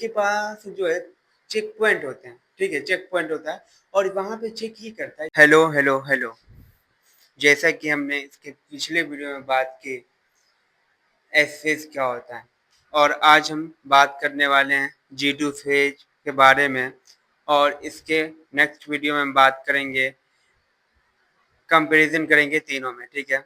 के पास जो है चेक पॉइंट होते हैं, ठीक है? चेक पॉइंट होता है और वहाँ पे चेक ये करता है हेलो, हेलो, हेलो। जैसा कि हमने इसके पिछले वीडियो में बात की एस-फेज़ क्या होता है और आज हम बात करने वाले हैं जी2 फेज़ के बारे में और इसके नेक्स्ट वीडियो में हम बात करेंगे कंपैरिज़न करेंगे तीनों में, ठीक है?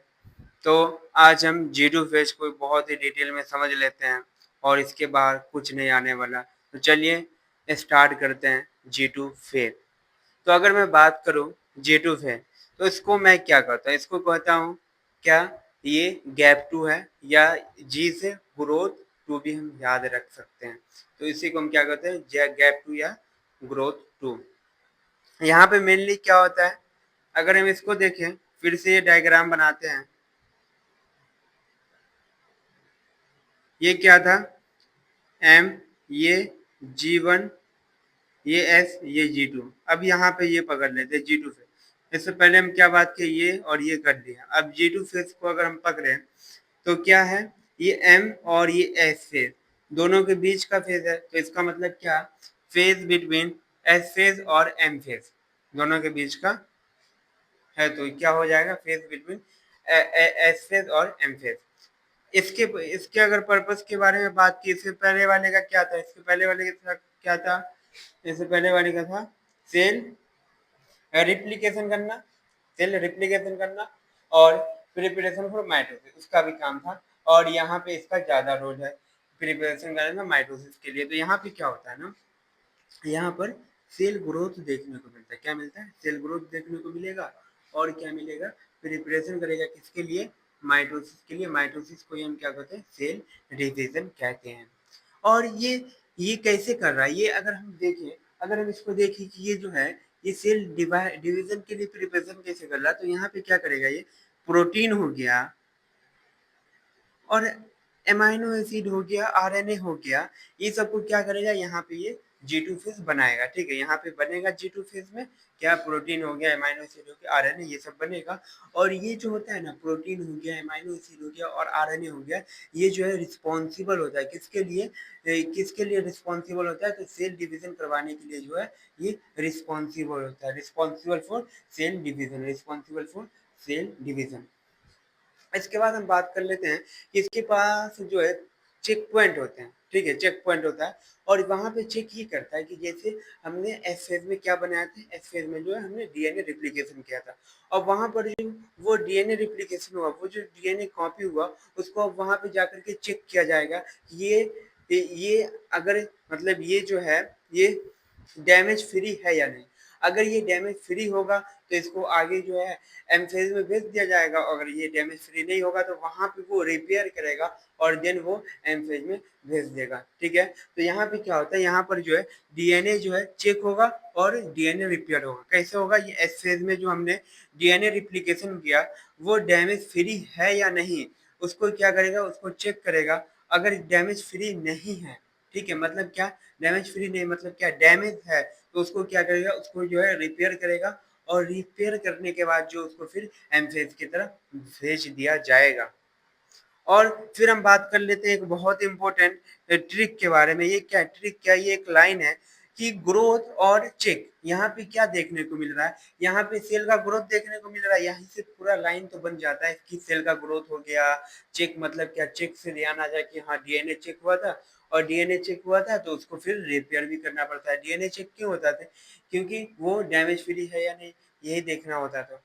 तो आज हम जी2 फेज़ को बहुत ही डिटेल में समझ लेते हैं और इसके बाहर कुछ नहीं आने वाला। तो चलिए स्टार्ट करते हैं जी2 फेज़। तो अगर मैं बात करूँ जी2 फेज़ तो इसको मैं क्या कहता हूँ? इसको कहता हूँ क्या ये गैप 2 है या जी से ग्रोथ 2 भी हम याद रख सकते हैं। तो इसी को हम क्या कहते हैं गैप 2 या ग्रोथ 2। यहाँ पे मेनली क्या होता है? अगर हम इसको देखें फिर से ये डायग्राम बनाते हैं। ये क्या था? एम, ये जी1, ये एस, ये जी2। अब यहाँ पे ये पकड़ लेते हैं जी2 फेज़। इससे पहले हम क्या बात की ये और ये कर दिया। अब जी2 फेज़ को अगर हम पकड़े तो क्या है? ये एम और ये एस फेज़ दोनों के बीच का फेज़ है। तो इसका मतलब क्या? फेज़ बिटवीन एस फेज़ और एम फेज़ दोनों के बीच का है तो क्या हो जाएगा? फेज़ बिटवीन एस फेज़ और एम फेज़। इसके अगर पर्पस के बारे में बात की इससे पहले वाले का क्या था? इसके पहले वाले का क्या था? इससे पहले वाले का था सेल रिप्लिकेशन करना, सेल रिप्लिकेशन करना और प्रिपरेशन फॉर माइटोसिस उसका भी काम था और यहाँ पे इसका ज़्यादा रोल है प्रिपरेशन करने में माइटोसिस के लिए। तो यहाँ पे क्या होता है ना, यहाँ पर सेल ग्रोथ देखने को मिलता है। क्या मिलता है? सेल ग्रोथ देखने को मिलेगा और क्या मिलेगा? प्रिपरेशन करेगा किसके लिए? माइटोसिस के लिए। माइटोसिस को ही हम क्या कहते हैं? सेल डिवीजन कहते हैं। और ये कैसे कर रहा है? ये अगर हम देखें, अगर हम इसको देखें कि ये जो है ये सेल डिवीजन के लिए प्रिपरेशन कैसे कर रहा है, तो यहाँ पे क्या करेगा ये? प्रोटीन हो गया और एमाइनो एसिड हो गया, आरएनए हो गया, ये सबको क्या करेगा? यहाँ पे ये जी2 फेज़ बनाएगा, ठीक है? यहाँ पे बनेगा जी2 फेज़ में क्या? प्रोटीन हो गया, एमाइनो एसिड हो गया, आरएनए ये सब बनेगा और ये जो होता है ना प्रोटीन हो गया, एमाइनो एसिड हो गया और आरएनए हो गया, ये जो है रिस्पॉन्सिबल होता है किसके लिए? किसके लिए रिस्पॉन्सिबल होता है? तो सेल डिवीजन करवाने के लिए जो है ये रिस्पॉन्सिबल होता है। Responsible for sale division, responsible for sale division. इसके बाद हम बात कर लेते हैं कि इसके पास जो है चेक पॉइंट होते हैं, ठीक है? चेक पॉइंट होता है और वहाँ पे चेक ये करता है कि जैसे हमने एस फेज़ में क्या बनाया था? एस फेज़ में जो है हमने डीएनए रिप्लिकेशन किया था और वहाँ पर जो वो डीएनए रिप्लिकेशन हुआ, वो जो डीएनए कॉपी हुआ, उसको अब वहाँ पे जाकर के चेक किया जाएगा कि ये अगर मतलब ये जो है, ये डैमेज फ्री है या नहीं। अगर ये डैमेज फ्री होगा तो इसको आगे जो है एम फेज़ में भेज दिया जाएगा, अगर ये डैमेज फ्री नहीं होगा तो वहाँ पे वो रिपेयर करेगा और देन वो एम फेज़ में भेज देगा, ठीक है? तो यहाँ पे क्या होता है? यहाँ पर जो है डीएनए जो है चेक होगा और डीएनए रिपेयर होगा। कैसे होगा? ये एस फेज़ में जो हमने डीएनए रिप्लिकेशन किया, वो डैमेज फ्री है या नहीं, उसको क्या करेगा? उसको चेक करेगा। अगर डैमेज फ्री नहीं है, ठीक है? मतलब क्या? डैमेज फ्री नहीं मतलब क्या? डैमेज है, तो उसको क्या करेगा? उसको जो है रिपेयर करेगा और रिपेयर करने के बाद जो उसको फिर एम फेज़ की तरफ भेज दिया जाएगा। और फिर हम बात कर लेते हैं एक बहुत इम्पोर्टेंट ट्रिक के बारे में। ये क्या ट्रिक क्या? ये एक लाइन है कि ग्रोथ और चेक यहाँ पे क्या देखने को मिल रहा है? यहाँ पे सेल का ग्रोथ देखने को मिल रहा है। यहीं से पूरा लाइन तो बन जाता है कि सेल का ग्रोथ हो गया। चेक मतलब क्या? चेक से ध्यान आ जाए कि हाँ डीएनए चेक हुआ था और डीएनए चेक हुआ था तो उसको फिर रिपेयर भी करना पड़ता है। डीएनए चेक क्यों होता था? क्योंकि वो डैमेज फ्री है या नहीं, यही देखना होता था।